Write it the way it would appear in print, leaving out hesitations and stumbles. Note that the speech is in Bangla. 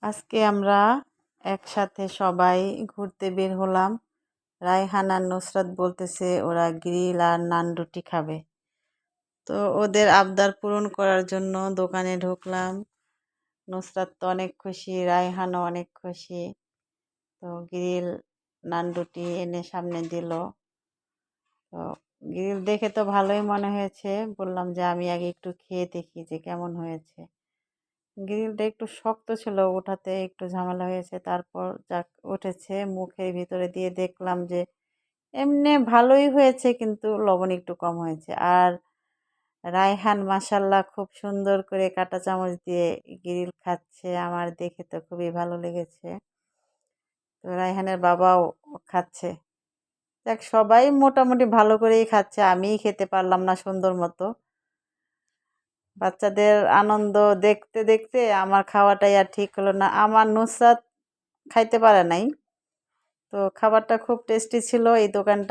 আজকে আমরা একসাথে সবাই ঘুরতে বের হলাম। রায়হান আর নুসরাত বলতেছে ওরা গ্রিল আর নান রুটি খাবে। তো ওদের আবদার পূরণ করার জন্য দোকানে ঢুকলাম। নুসরাত তো অনেক খুশি, রায়হানও অনেক খুশি। তো গ্রিল নান রুটি এনে সামনে দিল। তো গ্রিল দেখে তো ভালোই মনে হয়েছে, বললাম যে আমি আগে একটু খেয়ে দেখি যে কেমন হয়েছে। গ্রিলটা একটু শক্ত ছিল, ওঠাতে একটু ঝামেলা হয়েছে। তারপর যাক উঠেছে, মুখের ভিতরে দিয়ে দেখলাম যে এমনি ভালোই হয়েছে, কিন্তু লবণ একটু কম হয়েছে। আর রায়হান মাশাল্লাহ খুব সুন্দর করে কাঁটা চামচ দিয়ে গ্রিল খাচ্ছে, আমার দেখে তো খুবই ভালো লেগেছে। তো রায়হানের বাবাও খাচ্ছে। দেখ সবাই মোটামুটি ভালো করেই খাচ্ছে, আমিই খেতে পারলাম না সুন্দর মতো। বাচ্চাদের আনন্দ দেখতে দেখতে আমার খাওয়াটাই আর ঠিক হলো না। আমার নুসরাত খাইতে পারে নাই। তো খাবারটা খুব টেস্টি ছিল। এই দোকানটা